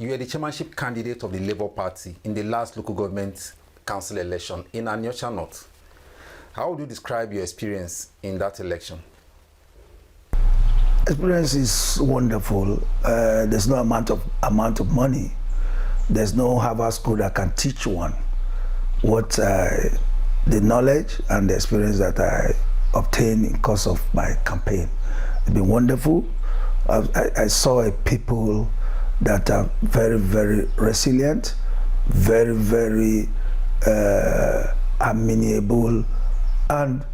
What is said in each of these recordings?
you were the chairmanship candidate of the Labour Party in the last local government council election in Aniocha North. How would you describe your experience in that election? Experience is wonderful. There's no amount of money. There's no Harvard school that can teach one what the knowledge and the experience that I obtained in course of my campaign. It's been wonderful. I saw a people that are very, very resilient, very, very amenable, and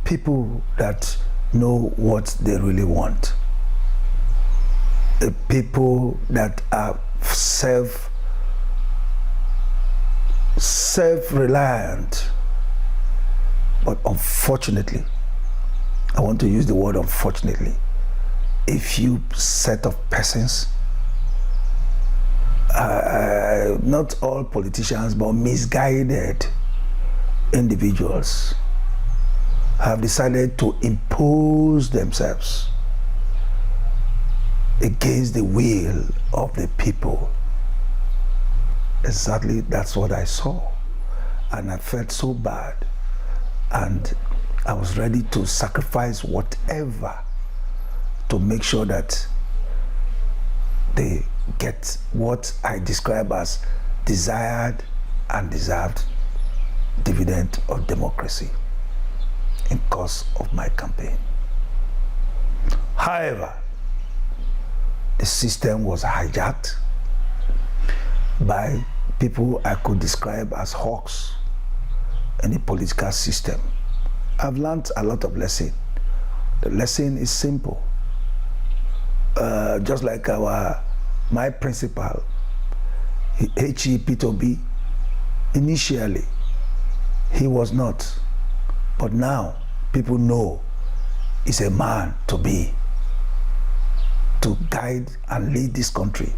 people that know what they really want. People that are self-reliant. But unfortunately, I want to use the word unfortunately, a few set of persons, not all politicians, but misguided individuals have decided to impose themselves against the will of the people. Exactly, that's what I saw. And I felt so bad. And I was ready to sacrifice whatever to make sure that they get what I describe as desired and deserved dividend of democracy in course of my campaign. However, the system was hijacked by people I could describe as hawks in the political system. I've learned a lot of lessons. The lesson is simple. Just like my principal, H.E. P2B, initially, he was not. But now, people know he's a man to be, to guide and lead this country.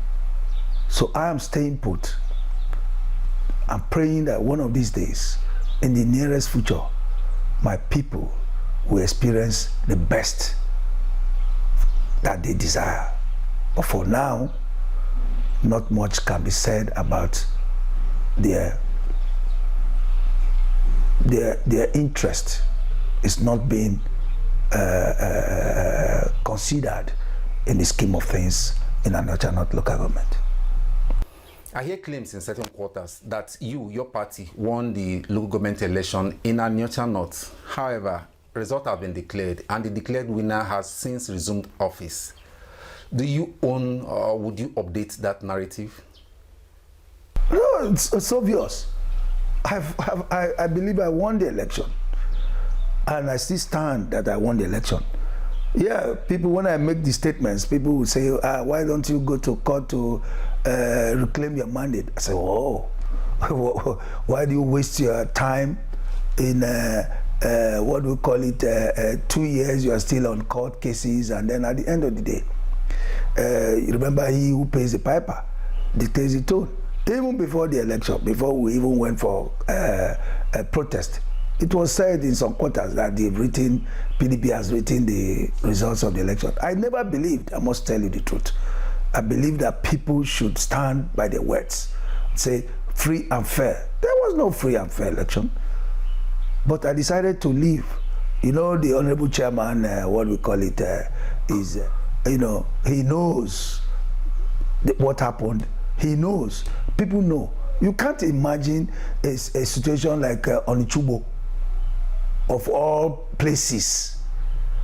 So I am staying put. I'm praying that one of these days, in the nearest future, my people will experience the best that they desire. But for now, not much can be said about their interest. Is not being considered in the scheme of things in Aniocha North local government. I hear claims in certain quarters that your party, won the local government election in Aniocha North. However, results have been declared, and the declared winner has since resumed office. Do you own, or would you update that narrative? No, it's obvious. I believe I won the election, and I still stand that I won the election. Yeah, people, when I make these statements, people will say, why don't you go to court to reclaim your mandate? I say, oh, why do you waste your time in, what do we call it, 2 years you are still on court cases, and then at the end of the day, you remember, he who pays the piper dictates the tone. Even before the election, before we even went for a protest, it was said in some quarters that PDP has written the results of the election. I never believed, I must tell you the truth. I believe that people should stand by their words, say free and fair. There was no free and fair election, but I decided to leave. You know, the honorable chairman, what we call it, is, he knows what happened. He knows. People know. You can't imagine a situation like Onichubo, of all places.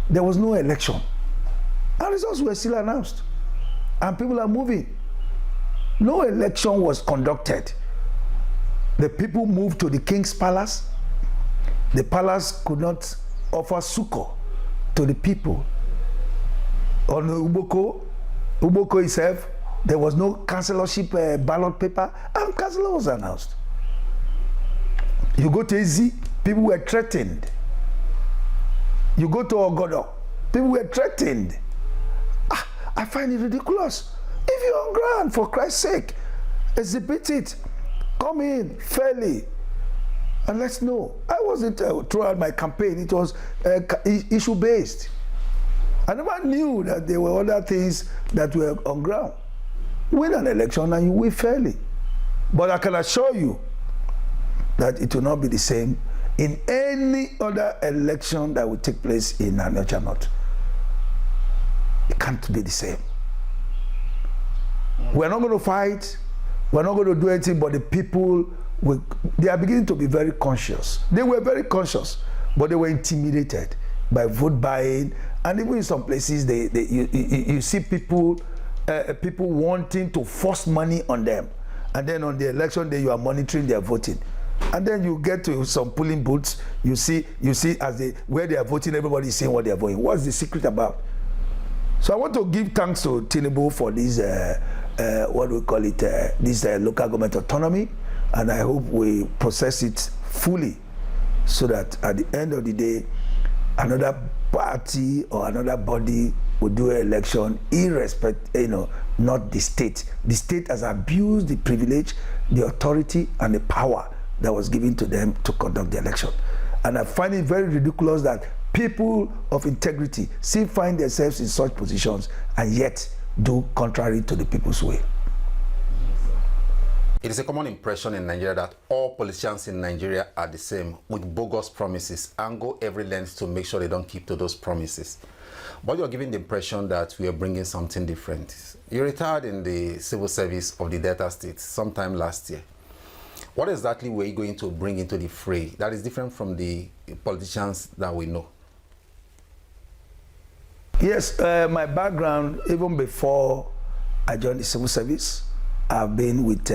There was no election. And results were still announced. And people are moving. No election was conducted. The people moved to the king's palace. The palace could not offer succor to the people. On Uboko itself, there was no councillorship ballot paper, and councillor was announced. You go to Ezi, people were threatened. You go to Ogodo, people were threatened. I find it ridiculous. If you're on ground, for Christ's sake, exhibit it. Come in fairly, and let's know. I wasn't throughout my campaign. It was issue-based. I never knew that there were other things that were on ground. win an election and you win fairly. But I can assure you that it will not be the same in any other election that will take place in Aniocha North. It can't be the same. We're not going to fight. We're not going to do anything, but the people, they are beginning to be very conscious. They were very conscious, but they were intimidated by vote buying. And even in some places, you see people wanting to force money on them. And then on the election day, you are monitoring their voting. And then you get to some polling booths, you see where they are voting, everybody is saying what they are voting. What's the secret about? So I want to give thanks to Tinubu for this, what we call it, this local government autonomy, and I hope we process it fully so that at the end of the day, another party or another body will do an election not the state. The state has abused the privilege, the authority, and the power that was given to them to conduct the election. And I find it very ridiculous that people of integrity still find themselves in such positions and yet do contrary to the people's way. It is a common impression in Nigeria that all politicians in Nigeria are the same, with bogus promises, and go every length to make sure they don't keep to those promises. But you're giving the impression that we are bringing something different. You retired in the civil service of the Delta State sometime last year. What exactly were you going to bring into the fray that is different from the politicians that we know? Yes, my background, even before I joined the civil service, I've been with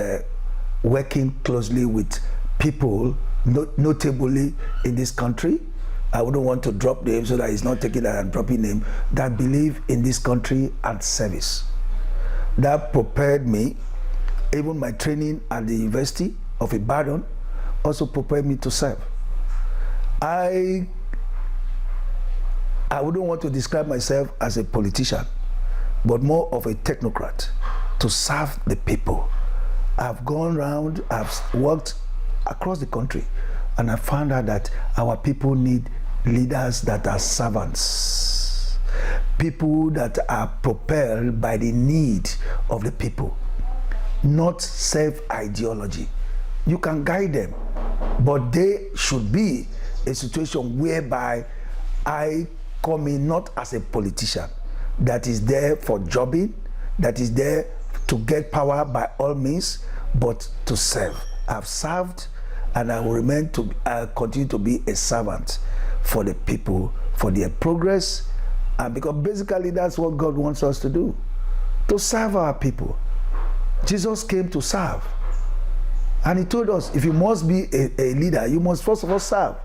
working closely with people, notably in this country. I wouldn't want to drop names so that it's not taking that I'm dropping name, that believe in this country and service. That prepared me. Even my training at the University of Ibadan also prepared me to serve. I wouldn't want to describe myself as a politician, but more of a technocrat to serve the people. I've gone around, I've worked across the country, and I found out that our people need leaders that are servants, people that are propelled by the need of the people, not self-ideology. You can guide them, but they should be a situation whereby I come in not as a politician that is there for jobbing, that is there to get power by all means, but to serve. I've served, and I will continue to be a servant for the people, for their progress, and because basically that's what God wants us to do, to serve our people. Jesus came to serve, and he told us, if you must be a leader, you must first of all serve.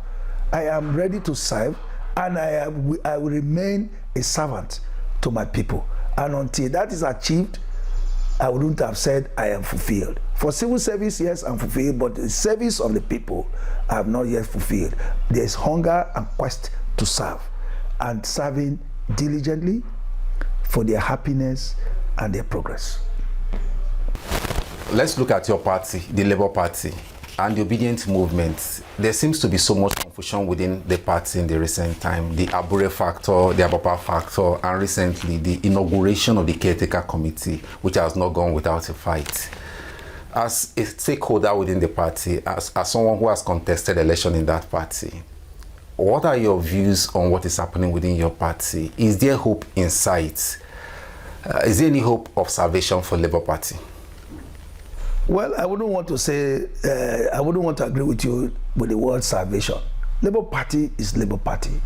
I am ready to serve, and I will remain a servant to my people. And until that is achieved, I wouldn't have said I am fulfilled. For civil service, yes, I'm fulfilled, but the service of the people, I have not yet fulfilled. There's hunger and quest to serve, and serving diligently for their happiness and their progress. Let's look at your party, the Labour Party, and the obedient movement. There seems to be so much confusion within the party in the recent time. The Abure factor, the Abapa factor, and recently the inauguration of the caretaker committee, which has not gone without a fight. As a stakeholder within the party, as someone who has contested election in that party, what are your views on what is happening within your party? Is there hope in sight? Is there any hope of salvation for Labour Party? Well, I wouldn't want to say, I wouldn't want to agree with you with the word salvation. Labour Party is Labour Party.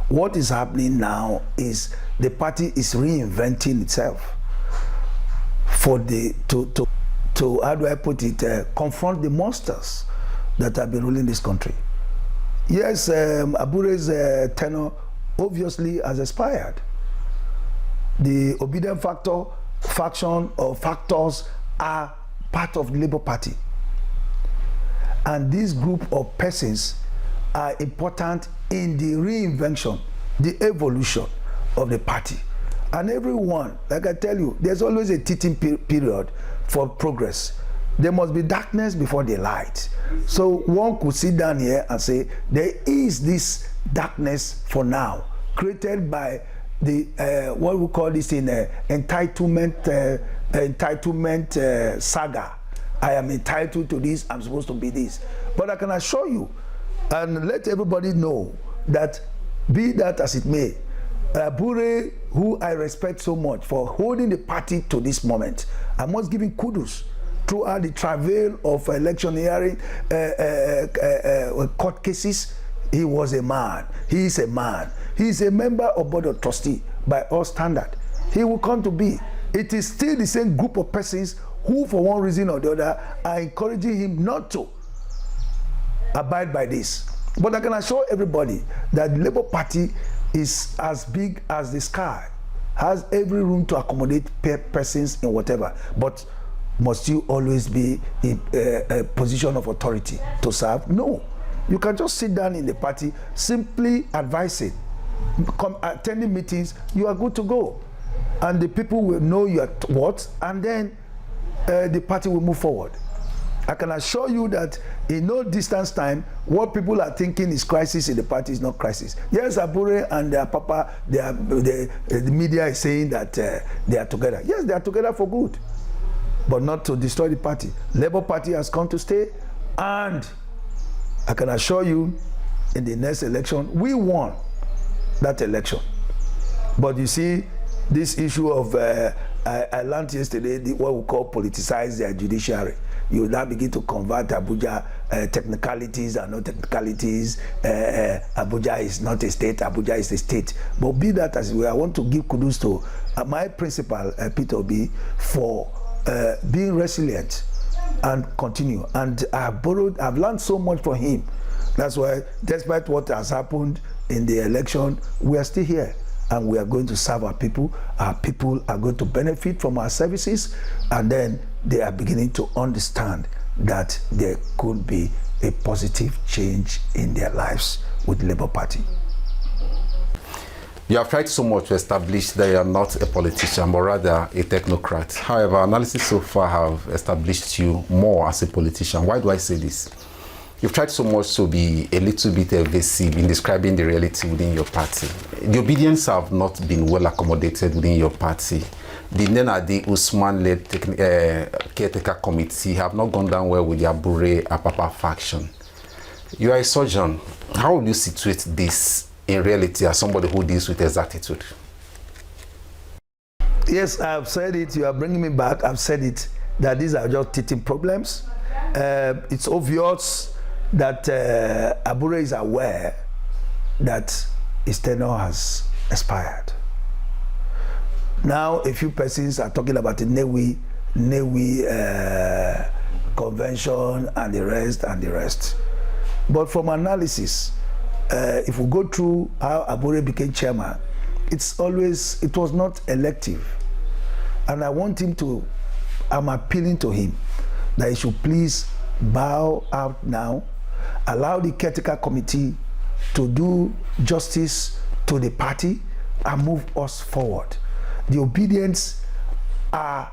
What is happening now is the party is reinventing itself for to how do I put it, confront the monsters that have been ruling this country. Yes, Abure's tenure obviously has expired. The obedient faction or factors are part of the Labour Party. And this group of persons are important in the reinvention, the evolution of the party. And everyone, like I tell you, there's always a teething period for progress. There must be darkness before the light. So one could sit down here and say, there is this darkness for now, created by the, what we call this in entitlement entitlement saga. I am entitled to this, I'm supposed to be this. But I can assure you and let everybody know that, be that as it may, Abure, who I respect so much for holding the party to this moment, I must give him kudos throughout the travail of electioneering court cases. He was a man. He is a man. He is a member of board of trustee by all standard. He will come to be. It is still the same group of persons who, for one reason or the other, are encouraging him not to abide by this. But I can assure everybody that the Labour Party is as big as the sky, has every room to accommodate persons in whatever. But must you always be in a position of authority to serve? No. You can just sit down in the party, simply advising, attending meetings, you are good to go. And the people will know you are what, and then the party will move forward. I can assure you that in no distance time, what people are thinking is crisis in the party is not crisis. Yes, Abure and their papa, the media is saying that they are together. Yes, they are together for good, but not to destroy the party. Labour Party has come to stay, and I can assure you, in the next election, we won that election. But you see, this issue of, I learned yesterday, what we call politicize the judiciary. You now begin to convert Abuja technicalities and no technicalities. Abuja is not a state, Abuja is a state. But be that as well, I want to give kudos to my principal, Peter Obi, for being resilient and continue. And I've learned so much from him. That's why, despite what has happened in the election, we are still here. And we are going to serve our people. Our people are going to benefit from our services, and then they are beginning to understand that there could be a positive change in their lives with the Labour Party. You have tried so much to establish that you are not a politician, but rather a technocrat. However, analysis so far have established you more as a politician. Why do I say this? You've tried so much to be a little bit evasive in describing the reality within your party. The obedience have not been well accommodated within your party. The Nenadi Usman-led caretaker committee have not gone down well with the Abure Apapa faction. You are a surgeon. How would you situate this in reality as somebody who deals with exactitude? Yes, I've said it. You are bringing me back. I've said it, that these are just teething problems. It's obvious that Abure is aware that his tenure has expired. Now, a few persons are talking about the Newi convention and the rest. But from analysis, if we go through how Abure became chairman, it was not elective. And I'm appealing to him that he should please bow out now, allow the caretaker committee to do justice to the party and move us forward. The obedience are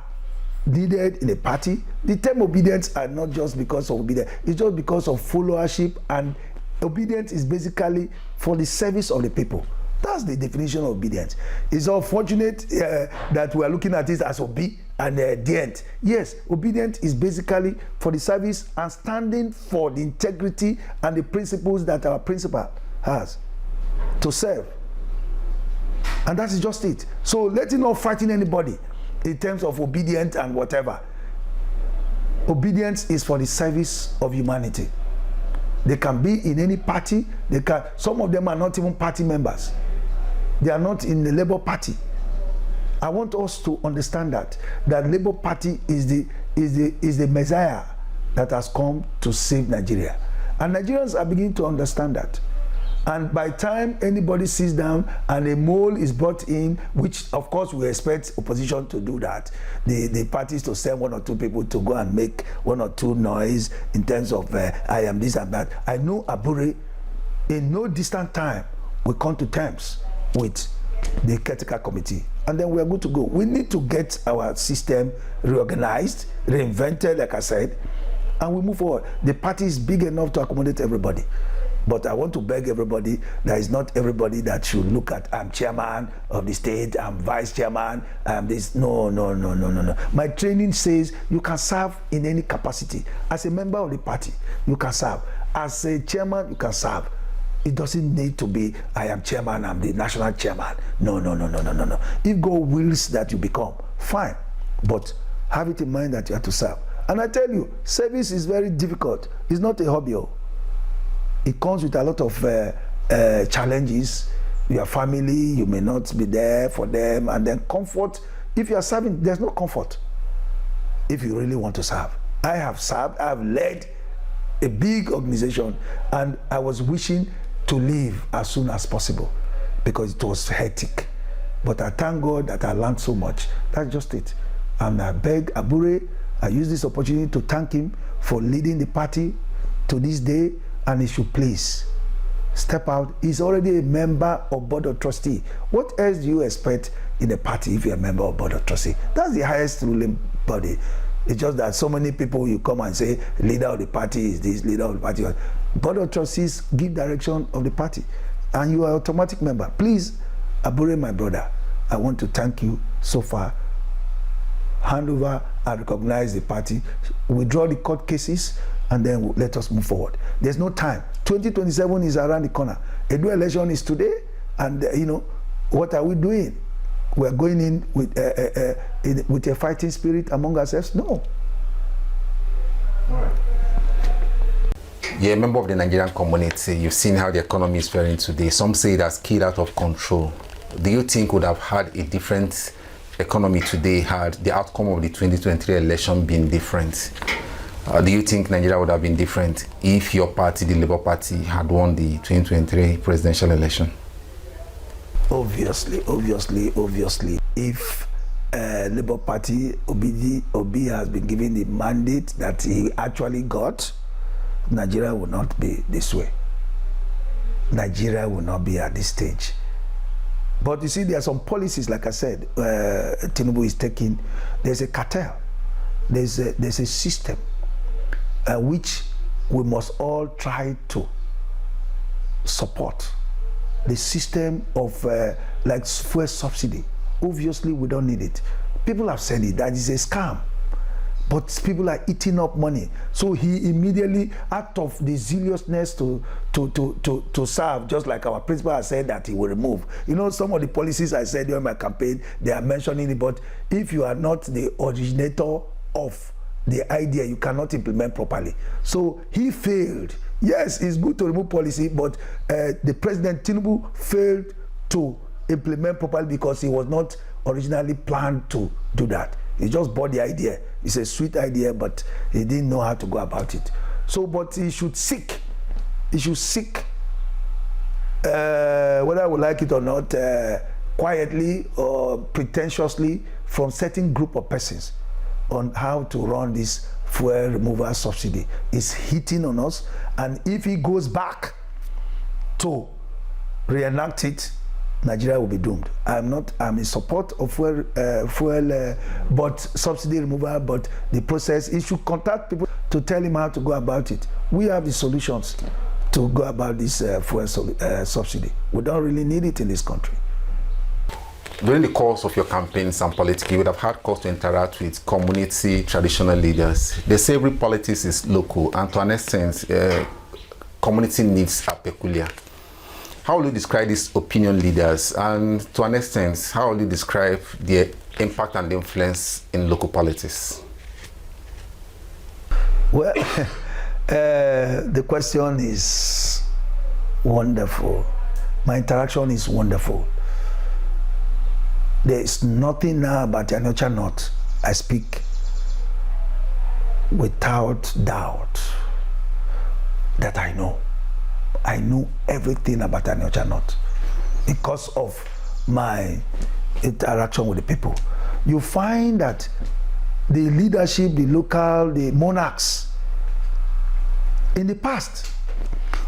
needed in the party. The term obedience are not just because of obedience, it's just because of followership, and obedience is basically for the service of the people. That's the definition of obedience. It's unfortunate that we are looking at it as obi and dient. Yes, obedience is basically for the service and standing for the integrity and the principles that our principal has to serve. And that is just it. So let it not frighten anybody in terms of obedience and whatever. Obedience is for the service of humanity. They can be in any party. Some of them are not even party members. They are not in the Labour Party. I want us to understand that Labour Party is the Messiah that has come to save Nigeria. And Nigerians are beginning to understand that. And by the time anybody sits down and a mole is brought in, which of course we expect opposition to do that, the parties to send one or two people to go and make one or two noise in terms of I am this and that. I know Abure in no distant time will come to terms with the caretaker committee, and then we are good to go. We need to get our system reorganized, reinvented, like I said, and we move forward. The party is big enough to accommodate everybody. But I want to beg everybody that it's not everybody that should look at, I'm chairman of the state, I'm vice chairman, I'm this. No. My training says you can serve in any capacity. As a member of the party, you can serve. As a chairman, you can serve. It doesn't need to be, I am chairman, I'm the national chairman. No. If God wills that you become, fine. But have it in mind that you have to serve. And I tell you, service is very difficult. It's not a hobby. It comes with a lot of challenges. Your family, you may not be there for them. And then comfort, if you are serving, there's no comfort if you really want to serve. I have served, I have led a big organization, and I was wishing to leave as soon as possible because it was hectic. But I thank God that I learned so much. That's just it. And I beg Abure, I use this opportunity to thank him for leading the party to this day, and he should please step out. He's already a member of board of trustee. What else do you expect in a party if you're a member of board of trustee? That's the highest ruling body. It's just that so many people, you come and say, leader of the party is this, leader of the party. Board of trustees give direction of the party, and you are an automatic member. Please, Abure, my brother, I want to thank you so far. Hand over and recognize the party, withdraw the court cases, and then let us move forward. There's no time. 2027 is around the corner. A new election is today, and what are we doing? We're going in with a fighting spirit among ourselves? No. All right. You're a member of the Nigerian community. You've seen how the economy is faring today. Some say it has killed out of control. Do you think would have had a different economy today had the outcome of the 2023 election been different? Do you think Nigeria would have been different if your party, the Labour Party, had won the 2023 presidential election? Obviously. If Labour Party, Obi has been given the mandate that he actually got, Nigeria will not be this way. Nigeria will not be at this stage. But you see, there are some policies, like I said, Tinubu is taking. There's a cartel. There's a system which we must all try to support. The system of like fuel subsidy. Obviously, we don't need it. People have said it, that is a scam. But people are eating up money. So he immediately, out of the zealousness to serve, just like our principal has said that he will remove. Some of the policies I said during my campaign, they are mentioning it, but if you are not the originator of the idea, you cannot implement properly. So he failed. Yes, it's good to remove policy, but the President Tinubu failed to implement properly because he was not originally planned to do that. He just bought the idea. It's a sweet idea, but he didn't know how to go about it. So, but he should seek, whether I would like it or not, quietly or pretentiously, from certain group of persons on how to run this fuel removal subsidy. It's hitting on us, and if he goes back to reenact it, Nigeria will be doomed. I'm in support of fuel, but subsidy removal, but the process, he should contact people to tell him how to go about it. We have the solutions to go about this fuel subsidy. We don't really need it in this country. During the course of your campaigns and politics, you would have had cause to interact with community traditional leaders. They say every politics is local, and to an extent, community needs are peculiar. How will you describe these opinion leaders, and to an extent, how will you describe their impact and influence in local politics? Well, the question is wonderful. My interaction is wonderful. There is nothing now about Aniocha North I speak without doubt that I know. I know everything about Aniocha North because of my interaction with the people. You find that the leadership, the local, the monarchs, in the past,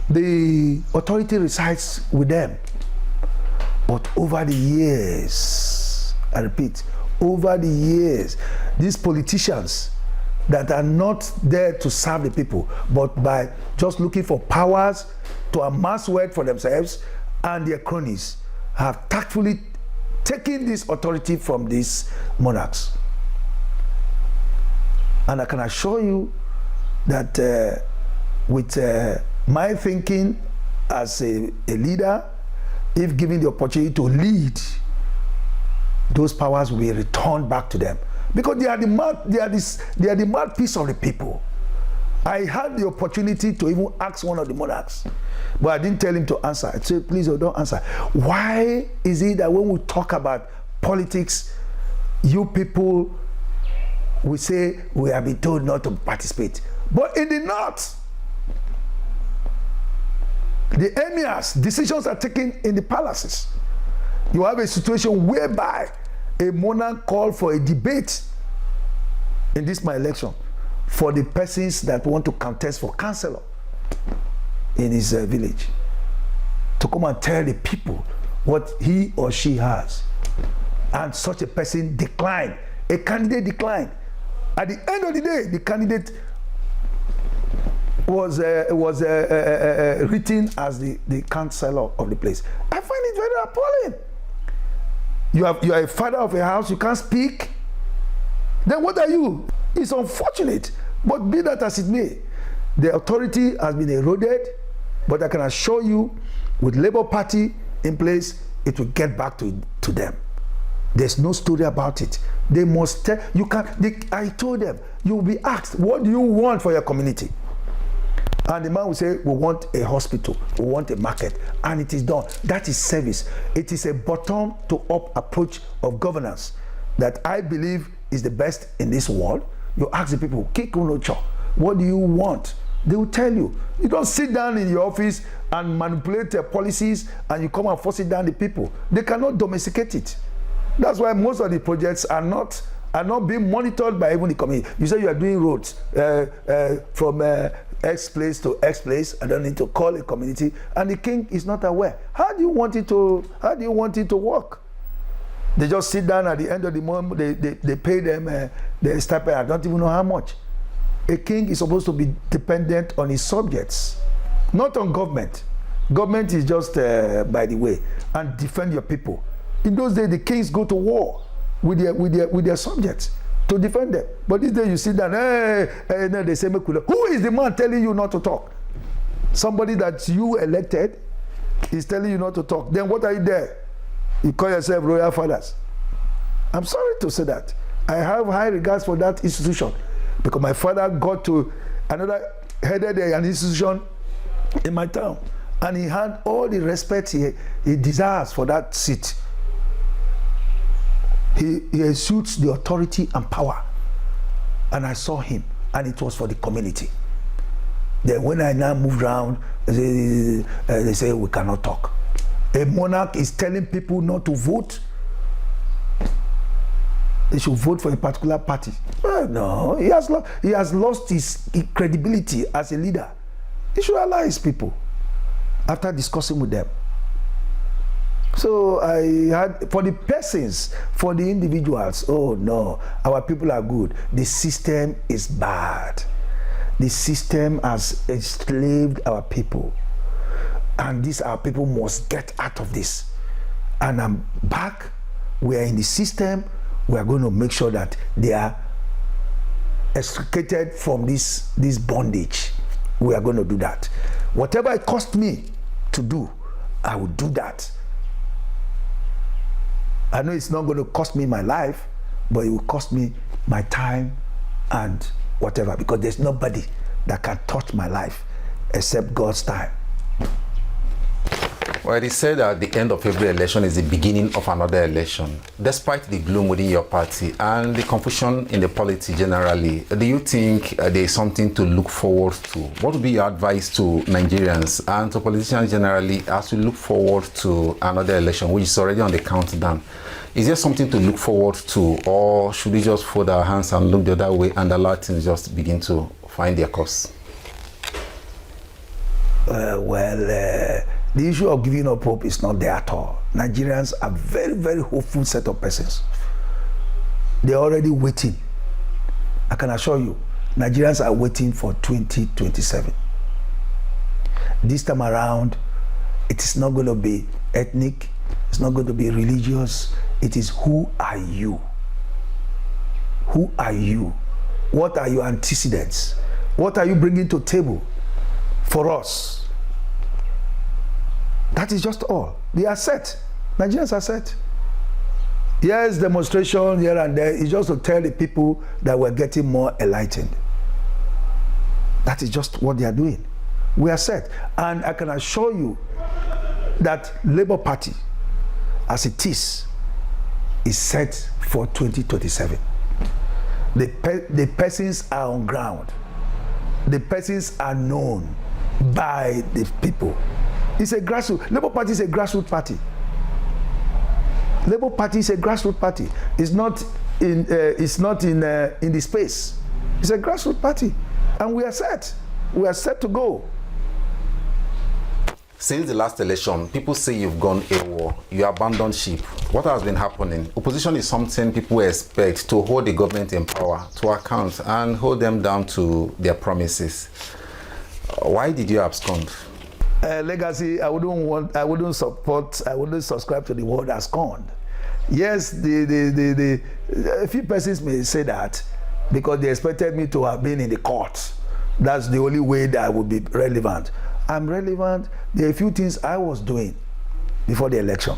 the authority resides with them. But over the years, I repeat, over the years, these politicians that are not there to serve the people, but by just looking for powers, to amass wealth for themselves and their cronies have tactfully taken this authority from these monarchs. And I can assure you that with my thinking as a leader, if given the opportunity to lead, those powers will be returned back to them, because they are the mouthpiece of the people. I had the opportunity to even ask one of the monarchs, but I didn't tell him to answer. I said, please don't answer. Why is it that when we talk about politics, you people will say we have been told not to participate? But in the north, the emirs, decisions are taken in the palaces. You have a situation whereby a monarch called for a debate in this my election for the persons that want to contest for councillor in his village, to come and tell the people what he or she has. And such a person declined. A candidate declined. At the end of the day, the candidate was written as the councillor of the place. I find it very appalling. You are a father of a house, you can't speak. Then what are you? It's unfortunate, but be that as it may, the authority has been eroded. But I can assure you, with Labour Party in place, it will get back to them. There's no story about it. They must tell you. I told them, you will be asked, what do you want for your community? And the man will say, we want a hospital, we want a market, and it is done. That is service. It is a bottom to up approach of governance that I believe is the best in this world. You ask the people, what do you want? They will tell you. You don't sit down in your office and manipulate their policies and you come and force it down the people. They cannot domesticate it. That's why most of the projects are not being monitored by even the community. You say you are doing roads from X place to X place. I don't need to call a community, and the king is not aware. How do you want it to work? They just sit down at the end of the month. They pay them their stipend. I don't even know how much. A king is supposed to be dependent on his subjects, not on government. Government is just by the way, and defend your people. In those days, the kings go to war with their subjects to defend them. But these days you sit down, no, they say, who is the man telling you not to talk? Somebody that you elected is telling you not to talk. Then what are you there? You call yourself royal fathers. I'm sorry to say that. I have high regards for that institution, because my father got to headed an institution in my town, and he had all the respect he desires for that seat. He exudes the authority and power, and I saw him, and it was for the community. Then when I now moved around, they say we cannot talk. A monarch is telling people not to vote. They should vote for a particular party. Well, no, he has lost his credibility as a leader. He should allow his people after discussing with them. So I had, for the persons, for the individuals, oh no, our people are good. The system is bad. The system has enslaved our people. And these our people must get out of this. And I'm back. We are in the system. We are going to make sure that they are extricated from this bondage. We are going to do that. Whatever it cost me to do, I will do that. I know it's not going to cost me my life, but it will cost me my time and whatever, because there's nobody that can touch my life except God's time. Well, it is said that the end of every election is the beginning of another election. Despite the gloom within your party and the confusion in the polity generally, do you think there is something to look forward to? What would be your advice to Nigerians and to politicians generally as we look forward to another election, which is already on the countdown? Is there something to look forward to, or should we just fold our hands and look the other way and allow things just begin to find their course? The issue of giving up hope is not there at all. Nigerians are very, very hopeful set of persons. They're already waiting. I can assure you, Nigerians are waiting for 2027. this time around, it is not going to be ethnic, it's not going to be religious. It is, who are you? Who are you? What are your antecedents? What are you bringing to table for us? That is just all. They are set. Nigerians are set. Yes, demonstration here and there is just to tell the people that we're getting more enlightened. That is just what they are doing. We are set. And I can assure you that Labour Party, as it is set for 2027. The persons are on ground. The persons are known by the people. It's a grassroots. Labour Party is a grassroots party. Labour Party is a grassroots party. It's not in the space. It's a grassroots party, and we are set. We are set to go. Since the last election, people say you've gone AWOL, you abandoned ship. What has been happening? Opposition is something people expect to hold the government in power to account and hold them down to their promises. Why did you abscond? Legacy, I wouldn't subscribe to the word abscond. Yes, a few persons may say that because they expected me to have been in the court. That's the only way that I would be relevant. I'm relevant. There are a few things I was doing before the election.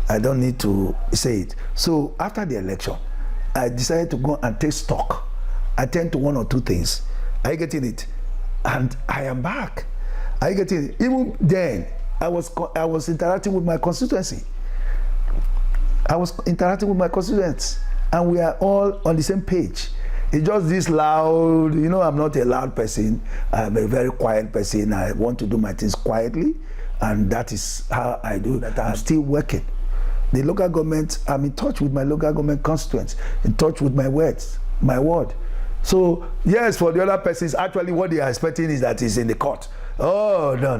I don't need to say it. So after the election, I decided to go and take stock. I attend to one or two things. Are you getting it? And I am back. Are you getting it? Even then, I was interacting with my constituency. I was interacting with my constituents, and we are all on the same page. It's just this loud, I'm not a loud person. I'm a very quiet person. I want to do my things quietly, and that is how I do that. I'm still working. The local government, I'm in touch with my local government constituents, in touch with my word. So, yes, for the other persons, actually what they are expecting is that it's in the court. Oh, no.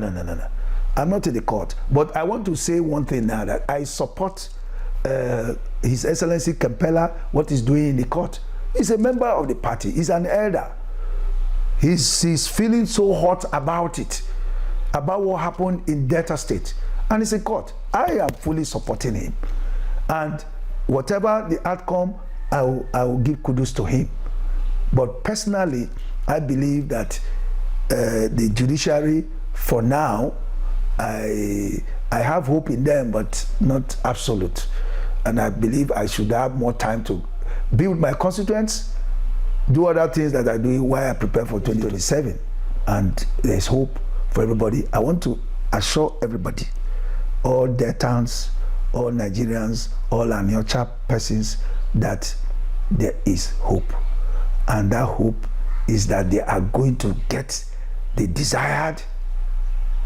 I'm not in the court. But I want to say one thing now, that I support His Excellency Kampela, what he's doing in the court. He's a member of the party. He's an elder. He's feeling so hot about it, about what happened in Delta State. And it's in court. I am fully supporting him. And whatever the outcome, I will give kudos to him. But personally, I believe that the judiciary, for now, I have hope in them, but not absolute. And I believe I should have more time to be with my constituents, do other things that I do while I prepare for 2027. And there's hope for everybody. I want to assure everybody, all Deltans, all Nigerians, all Aniocha persons, that there is hope. And that hope is that they are going to get the desired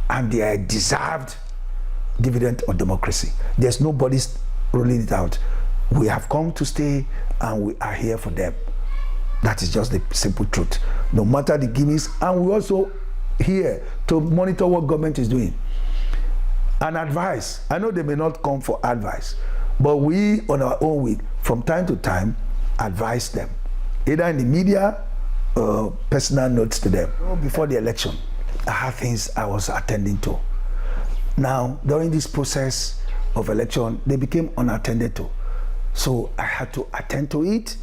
and their deserved dividend of democracy. There's nobody rolling it out. We have come to stay, and we are here for them. That is just the simple truth. No matter the gimmicks, and we also here to monitor what government is doing and advise. I know they may not come for advice, but we on our own way, from time to time, advise them, either in the media or personal notes to them. Before the election, I had things I was attending to. Now, during this process of election, they became unattended to. So I had to attend to it.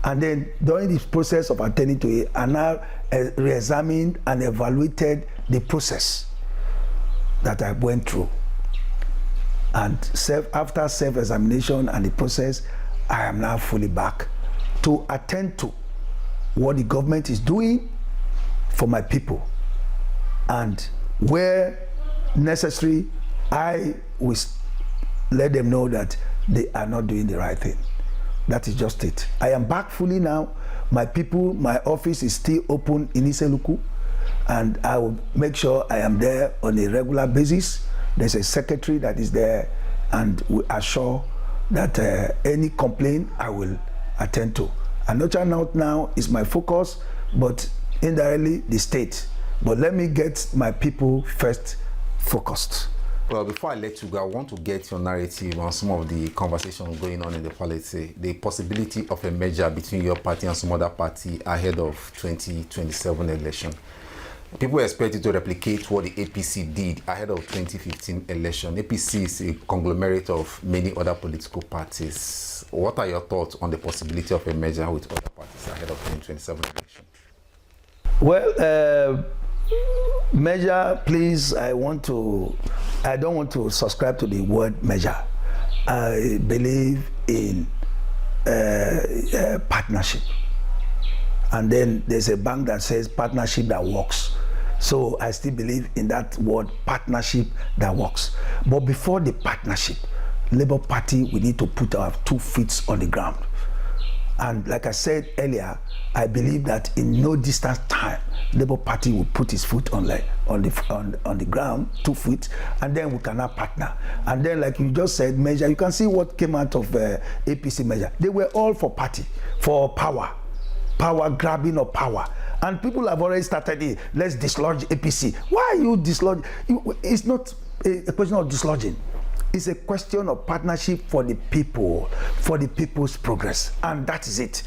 And then during this process of attending to it, I now re-examined and evaluated the process that I went through. And after self-examination and the process, I am now fully back to attend to what the government is doing for my people. And where necessary, I will let them know that they are not doing the right thing. That is just it. I am back fully now. My people, my office is still open in Iseluku, and I will make sure I am there on a regular basis. There's a secretary that is there, and we assure that any complaint I will attend to. Aniocha North now is my focus, but indirectly the state. But let me get my people first focused. Well, before I let you go, I want to get your narrative on some of the conversations going on in the polity, the possibility of a merger between your party and some other party ahead of 2027 election. People expect you to replicate what the APC did ahead of 2015 election. APC is a conglomerate of many other political parties. What are your thoughts on the possibility of a merger with other parties ahead of 2027 election? Well, measure, please, I don't want to subscribe to the word measure. I believe in partnership. And then there's a bank that says partnership that works. So I still believe in that word, partnership that works. But before the partnership, Labour Party, we need to put our 2 feet on the ground. And like I said earlier, I believe that in no distant time, Labour Party will put his foot on the ground, 2 feet, and then we can now partner. And then, like you just said, measure. You can see what came out of APC measure. They were all for party, for power grabbing of power. And people have already started it. Let's dislodge APC. Why are you dislodge? It's not a question of dislodging. It's a question of partnership for the people, for the people's progress. And that is it.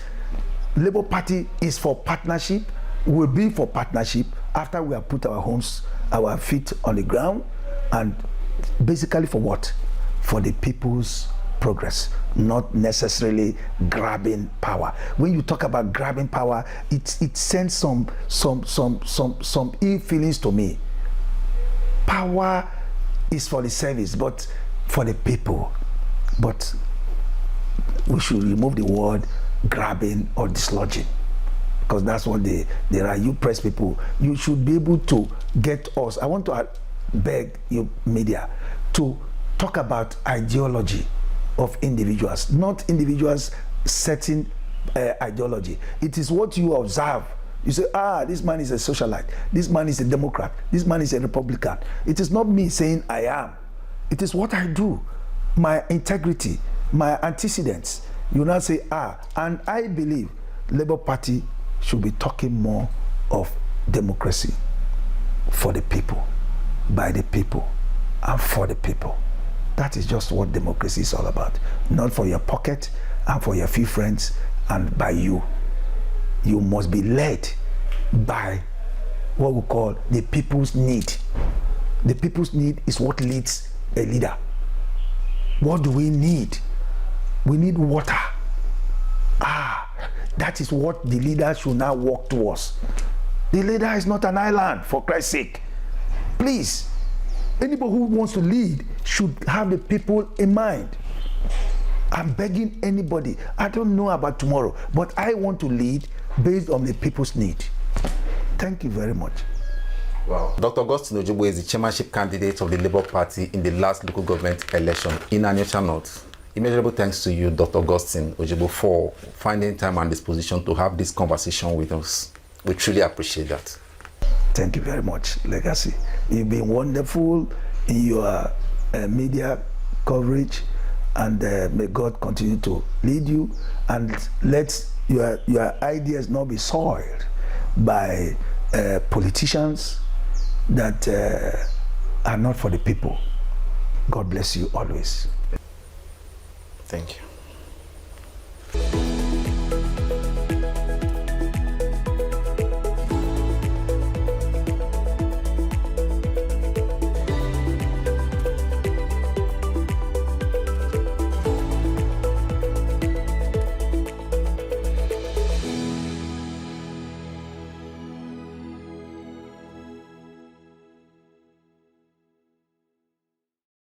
Labour Party is for partnership, will be for partnership after we have put our feet on the ground, and basically for what? For the people's progress, not necessarily grabbing power. When you talk about grabbing power, it sends some ill feelings to me. Power is for the service, but for the people. But we should remove the word grabbing or dislodging, because that's what there are. You press people, you should be able to get us. I want to beg you media to talk about ideology of individuals, not individuals setting ideology. It is what you observe. You say, this man is a socialite, this man is a Democrat, this man is a Republican. It is not me saying I am. It is what I do, my integrity, my antecedents. You now say, and I believe Labour Party should be talking more of democracy for the people, by the people, and for the people. That is just what democracy is all about. Not for your pocket and for your few friends and by you. You must be led by what we call the people's need. The people's need is what leads a leader. What do we need? We need water. That is what the leader should now walk towards. The leader is not an island, for Christ's sake. Please. Anybody who wants to lead should have the people in mind. I'm begging anybody. I don't know about tomorrow, but I want to lead based on the people's need. Thank you very much. Wow. Dr. Ojogbo is the chairmanship candidate of the Labour Party in the last local government election in Aniocha North. Immeasurable thanks to you, Dr. Ojogbo, for finding time and disposition to have this conversation with us. We truly appreciate that. Thank you very much, Legacy. You've been wonderful in your media coverage, and may God continue to lead you, and let your ideas not be soiled by politicians that are not for the people. God bless you always. Thank you.